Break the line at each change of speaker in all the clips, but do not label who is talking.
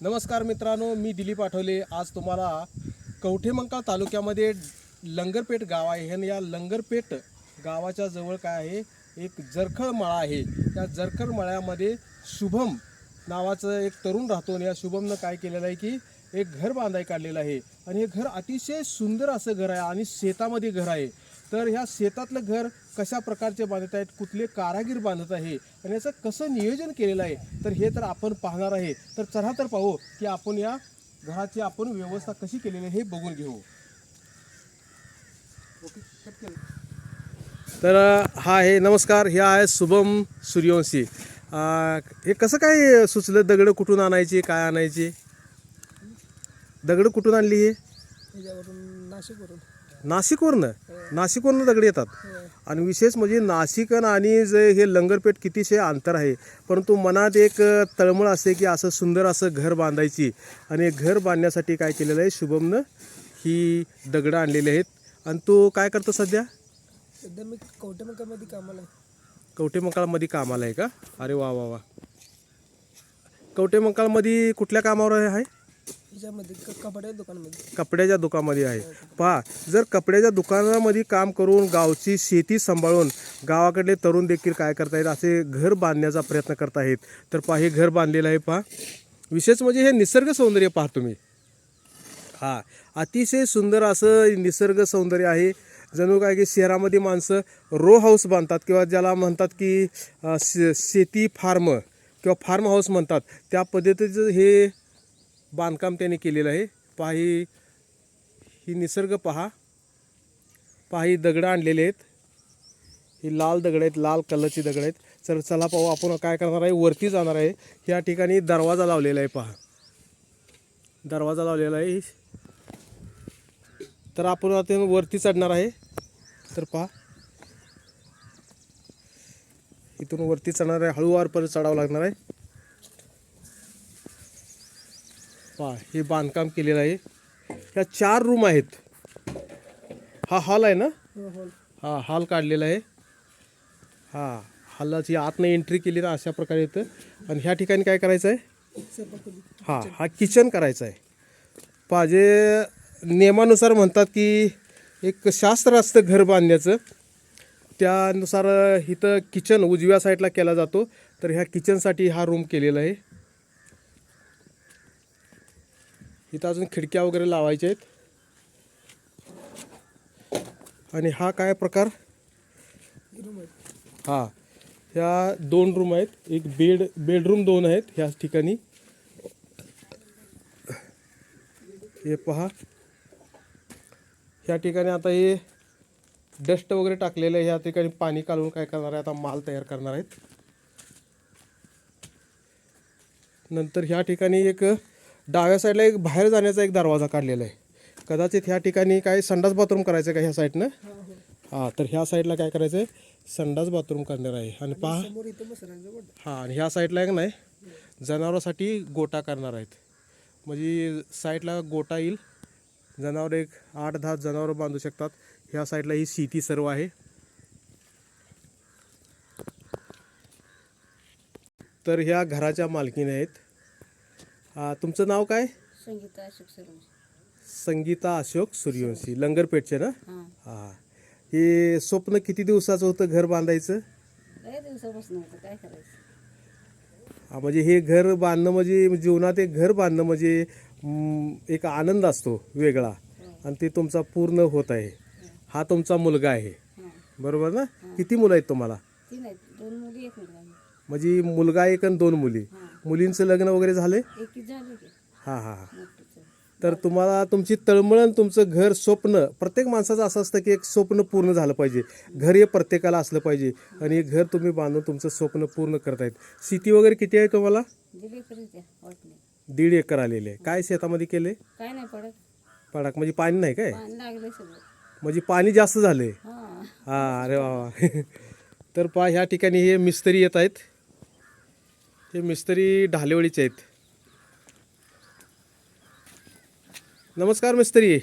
नमस्कार मित्रांनो, मी दिलीप आठवले. आज तुम्हाला कवठेमंकाळ तालुक्यामध्ये लंगरपेठ गाव आहे आणि या लंगरपेठ गावाच्या जवळ काय आहे, एक जरखळ मळा आहे. त्या जरखळ मळ्यामध्ये शुभम नावाचं एक तरुण राहतो आणि या शुभमनं काय केलेलं आहे की एक घर बांधाय काढलेलं आहे आणि हे घर अतिशय सुंदर असं घर आहे आणि शेतामध्ये घर आहे. तर ह्या शेतातलं घर कशा प्रकारचे बांधत आहेत, कुठले कारागीर बांधत आहे आणि याचं कसं नियोजन केलेलं आहे, तर हे तर आपण पाहणार आहे. तर चला तर पाहू की आपण या घराची आपण व्यवस्था कशी केलेली आहे हे बघून घेऊ. तर हा आहे, नमस्कार, हे आहे शुभम सूर्यवंशी. हे कसं काय सुचलं, दगड कुठून आणायची, काय आणायची, दगड कुठून आणली? हे नाशिकवरनं दगड येतात. आणि विशेष म्हणजे नाशिकन आणि जे हे लंगरपेठ कितीशे अंतर आहे, परंतु मनात एक तळमळ असते की असं सुंदर असं घर बांधायची. आणि घर बांधण्यासाठी काय केलेलं आहे, शुभमनं ही दगडं आणलेली आहेत. आणि तू काय करतो सध्या?
सध्या मी कवठेमंकाळमध्ये कामाला आहे.
कवठेमंकाळमध्ये कामाला आहे का? अरे वा वा वा. कवठेमंकाळमध्ये कुठल्या कामावर आहे?
ह्याच्यामध्ये कपड्याच्या दुकानामध्ये.
कपड्याच्या दुकानामध्ये आहे. पहा, जर कपड्याच्या दुकानामध्ये काम करून गावची शेती सांभाळून गावाकडले तरुण देखील काय करतायत, असे घर बांधण्याचा प्रयत्न करत आहेत. तर पहा, हे घर बांधलेलं आहे. पहा, विशेष म्हणजे हे निसर्ग सौंदर्य पहा तुम्ही. हा, अतिशय सुंदर असं निसर्ग सौंदर्य आहे. जणू काय की शहरामध्ये माणसं रो हाऊस बांधतात किंवा ज्याला म्हणतात की शेती फार्म किंवा फार्म हाऊस म्हणतात, त्या पद्धतीचं हे बांधकाम त्याने केलेलं आहे. पहा, ही निसर्ग पहा. ही दगडं आणलेले आहेत. ही लाल दगड आहेत, लाल कलरची दगड आहेत. तर चला पाहू, आपण काय करणार आहे, वरती जाणार आहे. या ठिकाणी दरवाजा लावलेला आहे. पहा, दरवाजा लावलेला आहे. तर आपण आता वरती चढणार आहे. तर पहा, इथून वरती चढणार आहे, हळूवारपर्यंत चढावं लागणार आहे. पहा, हे बांधकाम केलेलं आहे. ह्या 4 रूम आहेत. हा हॉल आहे ना? हा हॉल काढलेला आहे. हा हॉलाची आतनं एंट्री केली ना अशा प्रकारे येतं. आणि ह्या ठिकाणी काय करायचं आहे, हा किचन करायचं आहे. पहा, जे नियमानुसार म्हणतात की एक शास्त्र असतं घर बांधण्याचं, त्यानुसार इथं किचन उजव्या साईडला केला जातो. तर ह्या किचनसाठी हा रूम केलेला आहे. इथं अजून खिडक्या वगैरे लावायच्या आहेत. आणि हा काय प्रकार, हा ह्या 2 रूम आहेत. एक बेडरूम 2 आहेत ह्या ठिकाणी. हे पहा, ह्या ठिकाणी आता हे डस्ट वगैरे टाकलेलं आहे. ह्या ठिकाणी पाणी काढून काय करणार आहे, आता माल तयार करणार आहेत. नंतर ह्या ठिकाणी एक डाव्या साईडला एक बाहेर जाण्याचा एक दरवाजा काढलेला आहे. कदाचित ह्या ठिकाणी काय संडास बाथरूम करायचं का ह्या साईडनं? हां, तर ह्या साईडला काय करायचं आहे, संडास बाथरूम करणार आहे. आणि पहा, हां, आणि ह्या साईडला एक नाही, जनावरांसाठी गोटा करणार आहेत. म्हणजे साईडला गोटा येईल, जनावर एक 8-10 जनावरं बांधू शकतात. ह्या साईडला ही शेती सर्व आहे. तर ह्या घराच्या मालकीण आहेत. तुमचं नाव काय?
संगीता अशोक सूर्यवंशी.
संगीता अशोक सूर्यवंशी, लंगरपेठचे ना? हां. हे स्वप्न किती दिवसाचं होतं घर बांधायचं?
लय दिवसापासून होतं, काय करायचं.
हा, म्हणजे हे घर बांधणं म्हणजे जीवनात एक घर बांधणं म्हणजे एक आनंद असतो वेगळा. आणि ते तुमचा पूर्ण होत आहे. हा तुमचा मुलगा आहे, बरोबर ना? किती मुलं आहेत तुम्हाला?
3 आहेत, 2 मुली 1 मुलगा.
म्हणजे मुलगा 1 आणि 2 मुली. मुलींचं लग्न वगैरे झाले?
एक झाली की
हां हां.
मोठीचं.
तर तुम्हाला तुमची तळमळण, तुमचं घर स्वप्न, प्रत्येक माणसाचं असं असतं की एक स्वप्न पूर्ण झालं पाहिजे. घर हे प्रत्येकाला असलं पाहिजे. आणि हे घर तुम्ही बांधून तुमचं स्वप्न पूर्ण करतायत. शेती वगैरे किती आहे तुम्हाला?
दिली तरी त्या वाटले.
1.5 एकर आलेले आहे. काय शेतामध्ये केले?
काय नाही पडत,
पडाक म्हणजे पाणी नाही काय?
पाणी लागले सगळं.
म्हणजे पाणी जास्त झाले.
हां,
हां, अरे वा. तर पहा, ह्या ठिकाणी हे मिस्त्री येत आहेत. हे मिस्त्री ढालेवळीचे आहेत. नमस्कार मिस्त्री.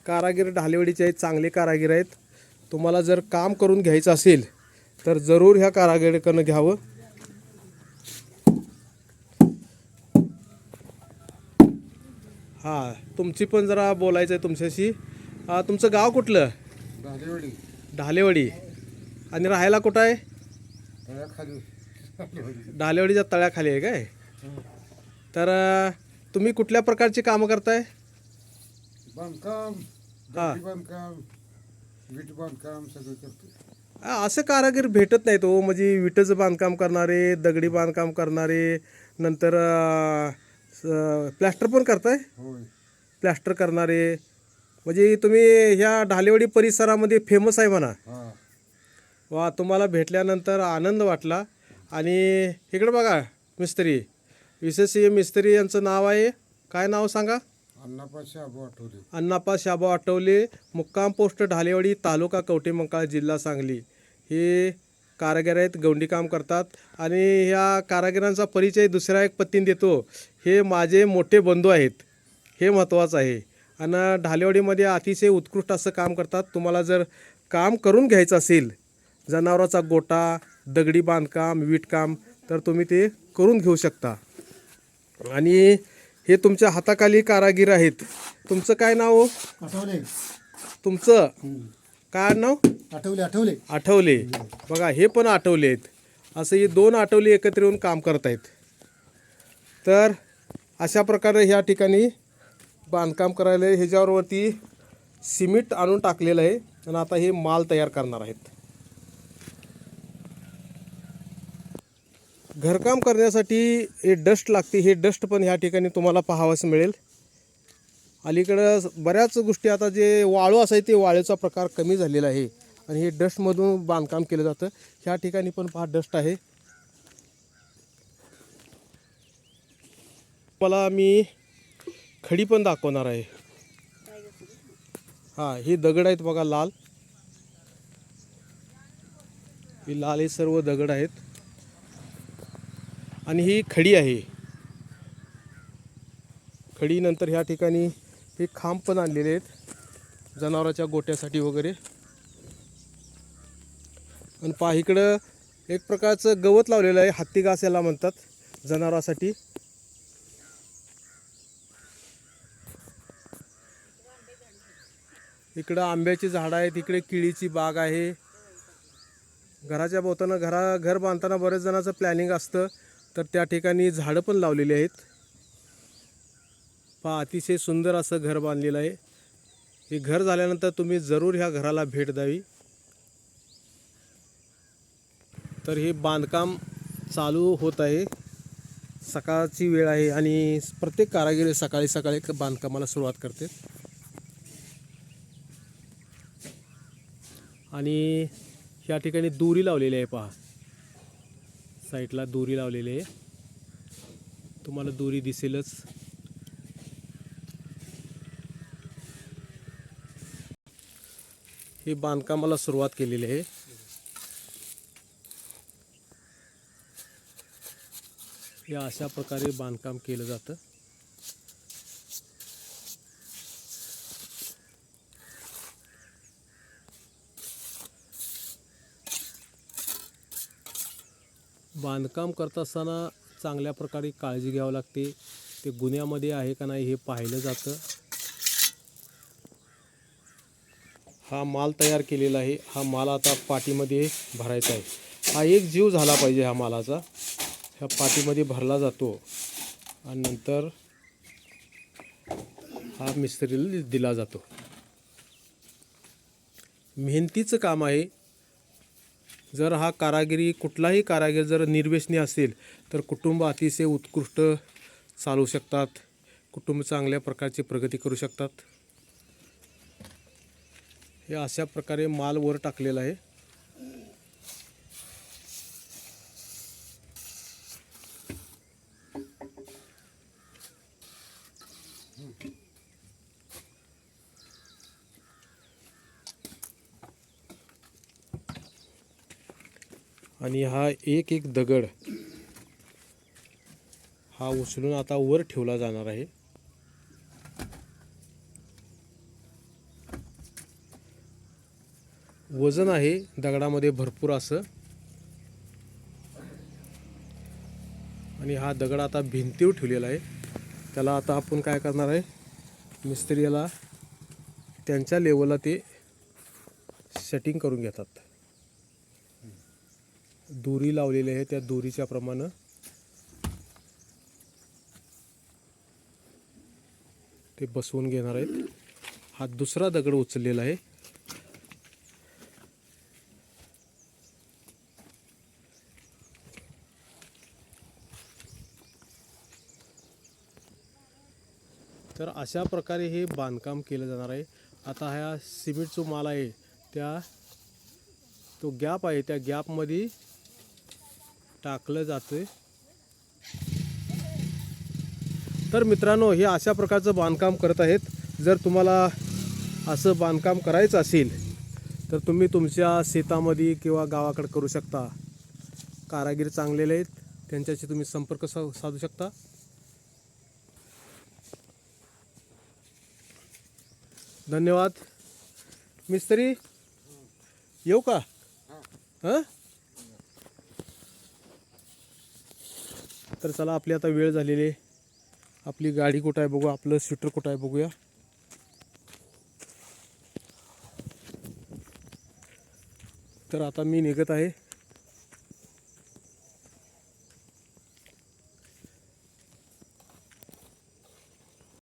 कारागीर ढालेवडीचे आहेत, चांगले कारागीर आहेत. तुम्हाला जर काम करून घ्यायचं असेल तर जरूर ह्या कारागीरकडनं घ्यावं. हां तुमची पण जरा बोलायचं आहे तुमच्याशी. तुमचं गाव कुठलं?
ढालेवाडी
ढालेवाडी. आणि राहायला कुठं आहे?
तळ्याखाली
ढालेवाडीच्या तळ्याखाली आहे काय? तर तुम्ही कुठल्या प्रकारची कामं करताय?
बांधकाम,
हा.
दगडी बांधकाम, वीट बांधकाम सगळं करतो.
असं कारागीर भेटत नाहीत हो, म्हणजे विटेचं बांधकाम करणारे, दगडी बांधकाम करणारे, नंतर प्लॅस्टर पण करताय?
होय.
प्लॅस्टर करणारे, म्हणजे तुम्ही ह्या ढालेवाडी परिसरामध्ये फेमस आहे म्हणा.
हा.
वा, तुम्हाला भेटल्यानंतर आनंद वाटला. आणि इकडं बघा मिस्त्री, विशेष हे मिस्त्री यांचं नाव आहे, काय नाव सांगा?
अण्णाप्पा शाबू आठवले.
अण्णाप्पा शाबा आठवले, मुक्काम पोस्ट ढालेवाडी, तालुका कवठेमंकाळ, जिल्हा सांगली. हे कारागीर आहेत, गवंडी काम करतात. आणि ह्या कारागिरांचा परिचय दुसऱ्या एक पत्तीने देतो. हे माझे मोठे बंधू आहेत, हे महत्त्वाचं आहे. आणि ढालेवाडीमध्ये अतिशय उत्कृष्ट असं काम करतात. तुम्हाला जर काम करून घ्यायचं असेल, जनावराचा गोटा, दगडी बांधकाम, वीटकाम, तर तुम्ही ते करून घेऊ शकता. आणि हे तुमच्या हाताखाली कारागीर आहेत. तुमचं काय नाव हो?
आठवले.
तुमचं काय नाव?
आठवले आठवले
आठवले. बघा हे पण आठवले आहेत. असं हे दोन आठवले एकत्र येऊन काम करत आहेत. तर अशा प्रकारे ह्या ठिकाणी बांधकाम करायला ह्याच्यावरती सिमेंट आणून टाकलेलं आहे. आणि आता हे माल तयार करणार आहेत. घरकाम करण्यासाठी हे डस्ट लागते. हे डस्ट पण ह्या ठिकाणी तुम्हाला पाहावयास मिळेल. अलीकडं बऱ्याच गोष्टी आता जे वाळू असायचे ते वाळूचा प्रकार कमी झालेला आहे. आणि हे डस्टमधून बांधकाम केलं जातं. ह्या ठिकाणी पण पहा डस्ट आहे. मला मी खडी पण दाखवणार आहे. हां, ही दगड आहेत बघा, लाल. ही लाल हे सर्व दगड आहेत. आणि ही खडी आहे. खडी नंतर ह्या ठिकाणी हे खांब पण आणलेले आहेत जनावरांच्या गोट्यासाठी वगैरे. आणि पहा इकडं एक प्रकारचं गवत लावलेलं आहे, हत्ती घास याला म्हणतात, जनावरांसाठी. इकडं आंब्याची झाडं आहेत, इकडे केळीची बाग आहे. घराच्या भोवतानं घर बांधताना बरेच जणांचं प्लॅनिंग असतं, तर त्या ठिकाणी झाडं पण लावलेली आहेत. पहा अतिशय सुंदर असं घर बांधलेलं आहे. हे घर झाल्यानंतर तुम्ही जरूर ह्या घराला भेट द्यावी. तर हे बांधकाम चालू होत आहे. सकाळची वेळ आहे आणि प्रत्येक कारागीर सकाळी सकाळी बांधकामाला सुरुवात करते. आणि या ठिकाणी दोरी लावलेली आहे पहा, साईडला दोरी लावलेली आहे. तुम्हाला दोरी दिसेलच. हे बांधकामाला सुरुवात केलेली आहे. या अशा प्रकारे बांधकाम केलं जातं. बांधकाम करत असताना चांगल्या प्रकारे काळजी घ्यावी लागते. ते गुन्ह्यामध्ये आहे का नाही हे पाहिलं जातं. हा माल तयार केलेला आहे. हा माल आता पाटीमध्ये भरायचा आहे. हा एक जीव झाला पाहिजे ह्या मालाचा. ह्या पाटीमध्ये भरला जातो आणि नंतर हा मिस्त्रीला दिला जातो. मेहनतीचं काम आहे. जर हा कुठलाही कारागीर जर निर्व्यसनी असेल तर कुटुंब अतिशय उत्कृष्ट चालवू शकतात. कुटुंब चांगल्या प्रकारची प्रगती करू शकतात. हे अशा प्रकारे माल वर टाकलेला आहे. आणि हा एक एक दगड हा उचलून आता वर ठेवला जाणार आहे. वजन आहे दगडामध्ये भरपूर असं. आणि हा दगड आता भिंतीवर ठेवलेला आहे. त्याला आता आपण काय करणार आहे, मिस्त्री याला त्यांच्या लेवलला ते सेटिंग करून घेतात. दोरी लावलेली आहे त्या दोरीच्या प्रमाणे ते बसवून घेणार आहेत. हा दुसरा दगड उचललेला आहे. तर अशा प्रकारे हे बांधकाम केलं जाणार आहे. आता ह्या सिमेंटचा माल आहे त्या तो गॅप आहे त्या गॅपमध्ये टाकलं जातं. तर मित्रांनो हे अशा प्रकारचं बांधकाम करत आहेत. जर तुम्हाला असं बांधकाम करायचं असेल तर तुम्ही तुमच्या शेतामध्ये किंवा गावाकडे करू शकता. कारागीर चांगलेले आहेत त्यांच्याशी तुम्ही संपर्क साधू शकता. धन्यवाद. मिस्त्री येऊ का? हां तर चला आपली आता वेळ झालेली आहे. आपली गाडी कुठं आहे बघू, आपलं स्वेटर कुठं आहे बघूया. तर आता मी निघत आहे.